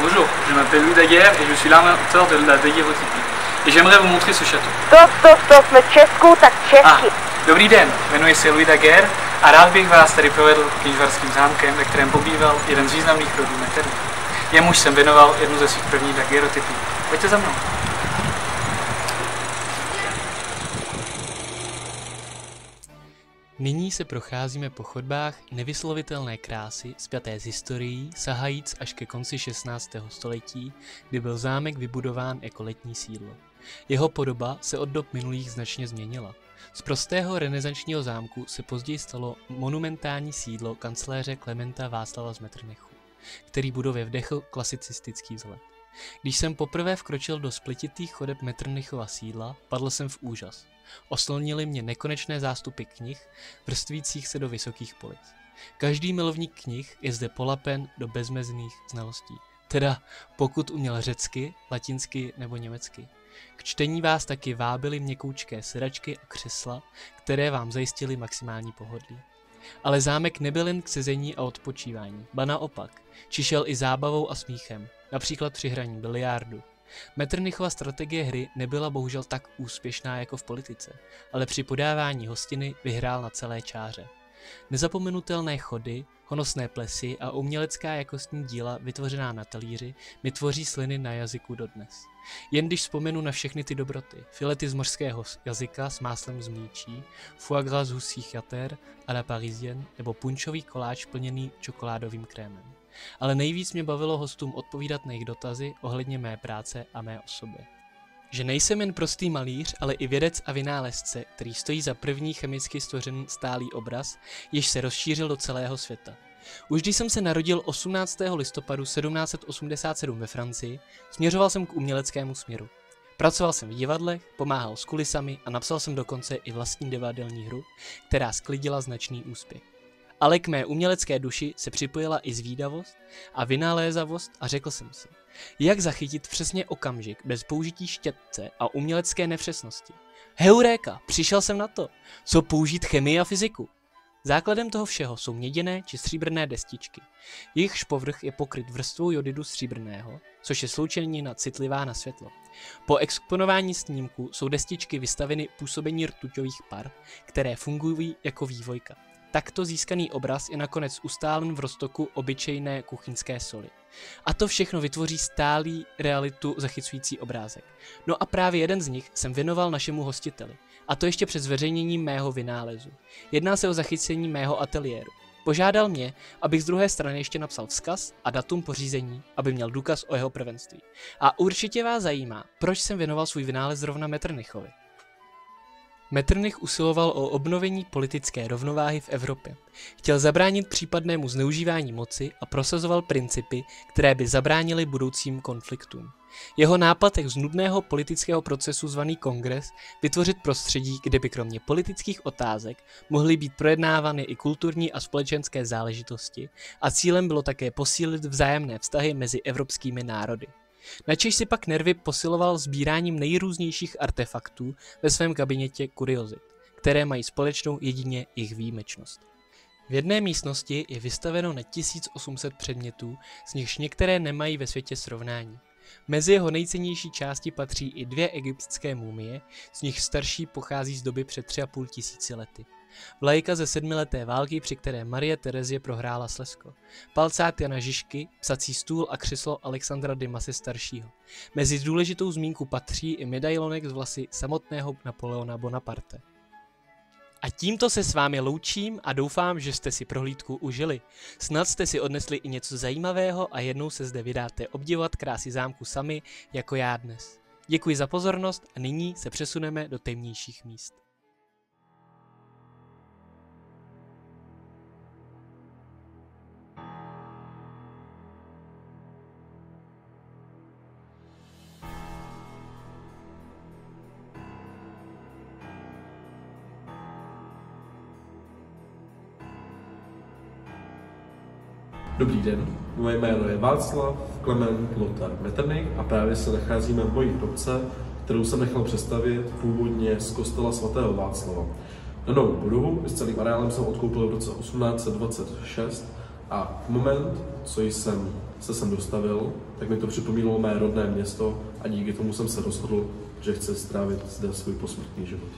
Bonjour, je m'appelle Louis Daguerre et je suis l'inventeur de la daguerreotypie. Et j'aimerais vous montrer ce château. To jsme Česku, tak česky. Dobrý den, jmenuji se Louis Daguerre a rád bych vás tady provedl knížvarským zámkem, ve kterém pobýval jeden z významných rodů Metternich. Jemuž jsem věnoval jednu ze svých prvních daguerreotypií. Pojďte za mnou. Nyní se procházíme po chodbách nevyslovitelné krásy spjaté s historií, sahajíc až ke konci 16. století, kdy byl zámek vybudován jako letní sídlo. Jeho podoba se od dob minulých značně změnila. Z prostého renesančního zámku se později stalo monumentální sídlo kancléře Klementa Václava z Metternichu, který budově vdechl klasicistický vzhled. Když jsem poprvé vkročil do splititých chodeb Metternichova sídla, padl jsem v úžas. Oslnily mě nekonečné zástupy knih, vrstvících se do vysokých polic. Každý milovník knih je zde polapen do bezmezných znalostí. Teda pokud uměl řecky, latinsky nebo německy. K čtení vás taky vábily měkoučké sedačky a křesla, které vám zajistily maximální pohodlí. Ale zámek nebyl jen k sezení a odpočívání, ba naopak, čišel i zábavou a smíchem, například při hraní biliardu. Metternichova strategie hry nebyla bohužel tak úspěšná jako v politice, ale při podávání hostiny vyhrál na celé čáře. Nezapomenutelné chody, honosné plesy a umělecká jakostní díla vytvořená na talíři mi tvoří sliny na jazyku dodnes. Jen když vzpomenu na všechny ty dobroty, filety z mořského jazyka s máslem z mlíčí, foie gras z husích jater à la parisienne nebo punčový koláč plněný čokoládovým krémem. Ale nejvíc mě bavilo hostům odpovídat na jejich dotazy ohledně mé práce a mé osoby. Že nejsem jen prostý malíř, ale i vědec a vynálezce, který stojí za první chemicky stvořený stálý obraz, jež se rozšířil do celého světa. Už když jsem se narodil 18. listopadu 1787 ve Francii, směřoval jsem k uměleckému směru. Pracoval jsem v divadlech, pomáhal s kulisami a napsal jsem dokonce i vlastní divadelní hru, která sklidila značný úspěch. Ale k mé umělecké duši se připojila i zvídavost a vynalézavost a řekl jsem si, jak zachytit přesně okamžik bez použití štětce a umělecké nepřesnosti. Heuréka, přišel jsem na to, co použít chemii a fyziku. Základem toho všeho jsou měděné či stříbrné destičky. Jejichž povrch je pokryt vrstvou jodidu stříbrného, což je sloučenina citlivá na světlo. Po exponování snímku jsou destičky vystaveny působení rtuťových par, které fungují jako vývojka. Takto získaný obraz je nakonec ustálen v roztoku obyčejné kuchyňské soli. A to všechno vytvoří stálý realitu zachycující obrázek. No a právě jeden z nich jsem věnoval našemu hostiteli. A to ještě před zveřejněním mého vynálezu. Jedná se o zachycení mého ateliéru. Požádal mě, abych z druhé strany ještě napsal vzkaz a datum pořízení, aby měl důkaz o jeho prvenství. A určitě vás zajímá, proč jsem věnoval svůj vynález zrovna Metternichovi. Metternich usiloval o obnovení politické rovnováhy v Evropě. Chtěl zabránit případnému zneužívání moci a prosazoval principy, které by zabránily budoucím konfliktům. Jeho nápad je z nudného politického procesu zvaný kongres vytvořit prostředí, kde by kromě politických otázek mohly být projednávány i kulturní a společenské záležitosti a cílem bylo také posílit vzájemné vztahy mezi evropskými národy. Načež si pak nervy posiloval sbíráním nejrůznějších artefaktů ve svém kabinetě kuriozit, které mají společnou jedině jejich výjimečnost. V jedné místnosti je vystaveno na 1800 předmětů, z nichž některé nemají ve světě srovnání. Mezi jeho nejcennější části patří i 2 egyptské mumie, z nich starší pochází z doby před 3500 lety. Vlajka ze 7leté války, při které Marie Terezie prohrála Slezsko. Palcát Jana Žižky, psací stůl a křeslo Alexandra Dimase staršího. Mezi důležitou zmínku patří i medailonek z vlasy samotného Napoleona Bonaparte. A tímto se s vámi loučím a doufám, že jste si prohlídku užili. Snad jste si odnesli i něco zajímavého a jednou se zde vydáte obdivovat krásy zámku sami, jako já dnes. Děkuji za pozornost a nyní se přesuneme do temnějších míst. Dobrý den, moje jméno je Václav Klement Lothar Metternich a právě se nacházíme v mojí hrobce, kterou jsem nechal přestavět původně z kostela svatého Václava. Na novou budovu s celým areálem jsem odkoupil v roce 1826 A v moment, co jsem se sem dostavil, tak mi to připomínalo mé rodné město a díky tomu jsem se rozhodl, že chci strávit zde svůj posmrtný život.